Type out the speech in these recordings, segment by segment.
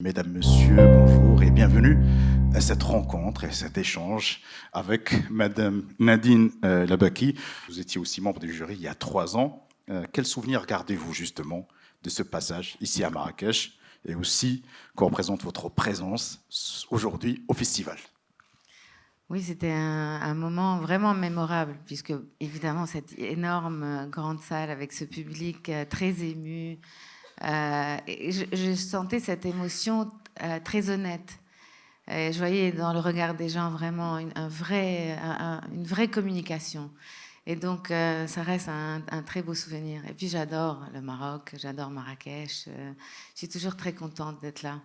Mesdames, Messieurs, bonjour et bienvenue à cette rencontre et cet échange avec Madame Nadine Labaki. Vous étiez aussi membre du jury il y a 3 ans. Quel souvenir gardez-vous justement de ce passage ici à Marrakech et aussi qu'on représente votre présence aujourd'hui au festival? Oui, c'était un moment vraiment mémorable, puisque évidemment cette énorme grande salle avec ce public très ému, et je sentais cette émotion très honnête. Et je voyais dans le regard des gens vraiment une vraie communication. Et donc ça reste un très beau souvenir. Et puis j'adore le Maroc, j'adore Marrakech. Je suis toujours très contente d'être là.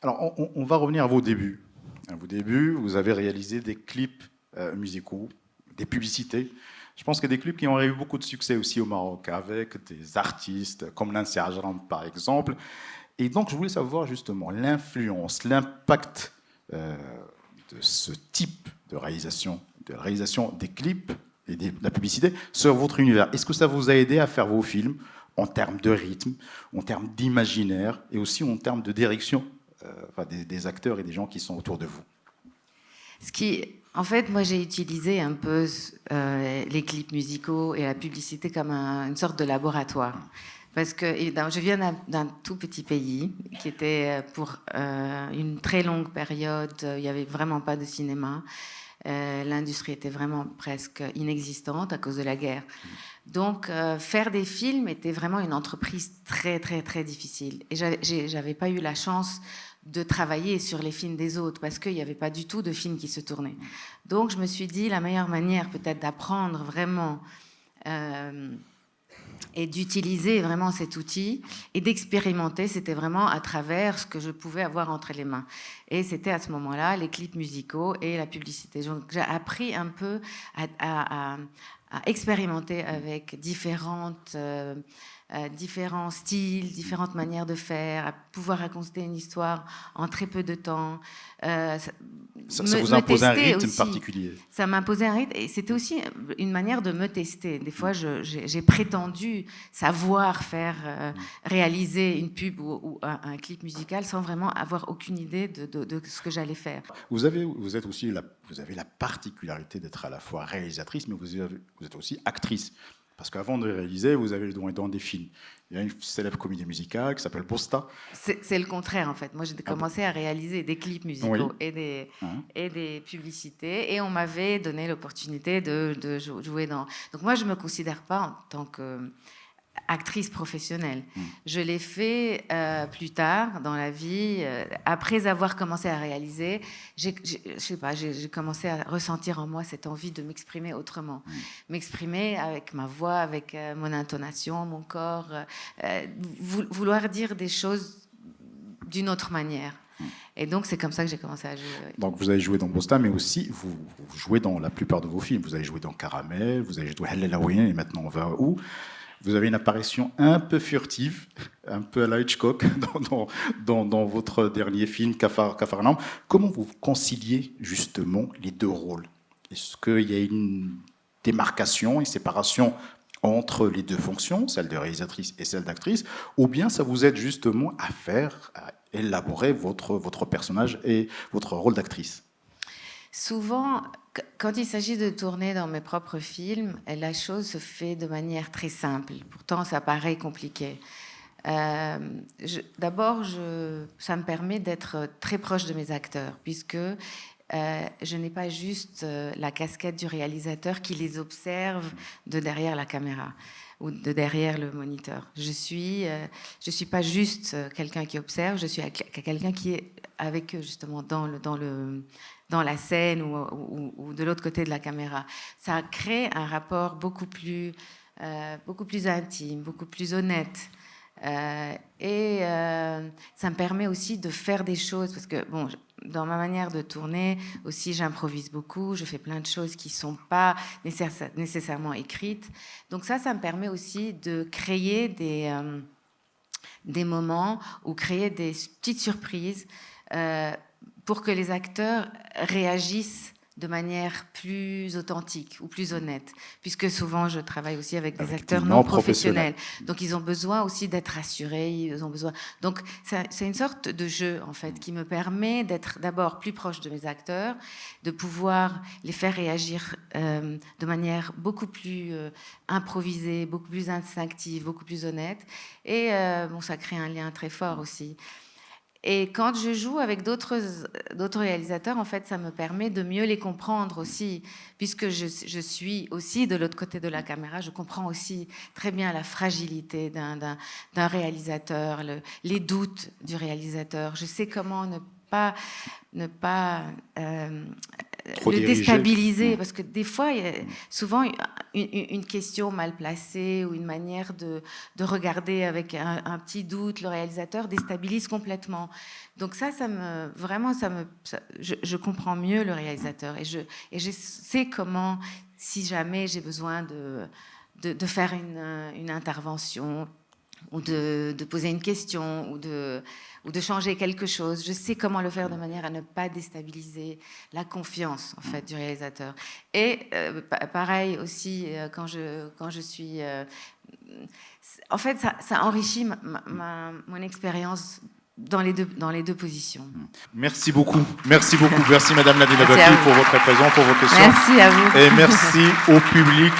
Alors, on va revenir à vos débuts. À vos débuts, vous avez réalisé des clips musicaux, des publicités. Je pense que des clips qui ont eu beaucoup de succès aussi au Maroc, avec des artistes comme Nancy Ajram, par exemple. Et donc, je voulais savoir justement l'influence, l'impact euh, de ce type de réalisation des clips et de la publicité sur votre univers. Est-ce que ça vous a aidé à faire vos films en termes de rythme, en termes d'imaginaire et aussi en termes de direction des acteurs et des gens qui sont autour de vous? En fait, moi, j'ai utilisé un peu les clips musicaux et la publicité comme une sorte de laboratoire. Parce que évidemment, je viens d'un tout petit pays qui était pour une très longue période, il n'y avait vraiment pas de cinéma. L'industrie était vraiment presque inexistante à cause de la guerre. Donc, faire des films était vraiment une entreprise très, très, très difficile. Et j'avais pas eu la chance de travailler sur les films des autres parce qu'il n'y avait pas du tout de films qui se tournaient. Donc, je me suis dit, la meilleure manière peut-être d'apprendre vraiment et d'utiliser vraiment cet outil et d'expérimenter, c'était vraiment à travers ce que je pouvais avoir entre les mains. Et c'était à ce moment-là les clips musicaux et la publicité. Donc, j'ai appris un peu à expérimenter avec différents styles, différentes manières de faire, à pouvoir raconter une histoire en très peu de temps. Ça vous impose un rythme aussi. particulier? Ça m'imposait un rythme et c'était aussi une manière de me tester. Des fois, j'ai prétendu savoir faire, réaliser une pub ou un clip musical sans vraiment avoir aucune idée de ce que j'allais faire. Vous êtes aussi vous avez la particularité d'être à la fois réalisatrice, mais vous êtes aussi actrice. Parce qu'avant de réaliser, vous avez le don et dans des films. Il y a une célèbre comédie musicale qui s'appelle Bosta. C'est le contraire, en fait. Moi, j'ai commencé à réaliser des clips Oui. musicaux et des publicités, et on m'avait donné l'opportunité de jouer dans... Donc moi, je ne me considère pas en tant qu'actrice professionnelle. Je l'ai fait plus tard dans la vie, après avoir commencé à réaliser. Je sais pas, j'ai commencé à ressentir en moi cette envie de m'exprimer autrement, m'exprimer avec ma voix, avec mon intonation, mon corps, vouloir dire des choses d'une autre manière. Et donc c'est comme ça que j'ai commencé à jouer. Oui. Donc vous avez joué dans Bosta, mais aussi vous jouez dans la plupart de vos films. Vous avez joué dans Caramel, vous avez joué Hellel Hawaïen, et maintenant on va où? Vous avez une apparition un peu furtive, un peu à la Hitchcock dans votre dernier film, Capharnaüm. Comment vous conciliez justement les deux rôles? Est-ce qu'il y a une démarcation, une séparation entre les deux fonctions, celle de réalisatrice et celle d'actrice, ou bien ça vous aide justement à élaborer votre personnage et votre rôle d'actrice? Souvent, quand il s'agit de tourner dans mes propres films, la chose se fait de manière très simple. Pourtant, ça paraît compliqué. D'abord, ça me permet d'être très proche de mes acteurs, puisque je n'ai pas juste la casquette du réalisateur qui les observe de derrière la caméra ou de derrière le moniteur. Je suis pas juste quelqu'un qui observe, je suis quelqu'un qui est avec eux justement dans la scène ou de l'autre côté de la caméra. Ça crée un rapport beaucoup plus intime, beaucoup plus honnête. Ça me permet aussi de faire des choses parce que bon, dans ma manière de tourner aussi, j'improvise beaucoup, je fais plein de choses qui sont pas nécessairement écrites. Donc ça me permet aussi de créer des moments ou créer des petites surprises pour que les acteurs réagissent de manière plus authentique ou plus honnête, puisque souvent je travaille aussi avec des acteurs des non professionnels. Donc ils ont besoin aussi d'être rassurés, ils ont besoin. Donc c'est une sorte de jeu en fait qui me permet d'être d'abord plus proche de mes acteurs, de pouvoir les faire réagir de manière beaucoup plus improvisée, beaucoup plus instinctive, beaucoup plus honnête. Et bon, ça crée un lien très fort aussi. Et quand je joue avec d'autres réalisateurs, en fait, ça me permet de mieux les comprendre aussi, puisque je suis aussi de l'autre côté de la caméra. Je comprends aussi très bien la fragilité d'un réalisateur, les doutes du réalisateur. Je sais comment ne pas le déstabiliser, parce que des fois, il y a souvent une question mal placée ou une manière de regarder avec un petit doute, le réalisateur déstabilise complètement. Donc je comprends mieux le réalisateur et je sais comment, si jamais j'ai besoin de faire une intervention ou de poser une question ou de changer quelque chose. Je sais comment le faire de manière à ne pas déstabiliser la confiance en fait du réalisateur. Et pareil aussi quand je suis en fait ça enrichit mon expérience dans les deux positions. Merci beaucoup. Merci beaucoup. Merci Madame Nadina Bapi pour votre présence, pour vos questions. Merci à vous. Et merci au public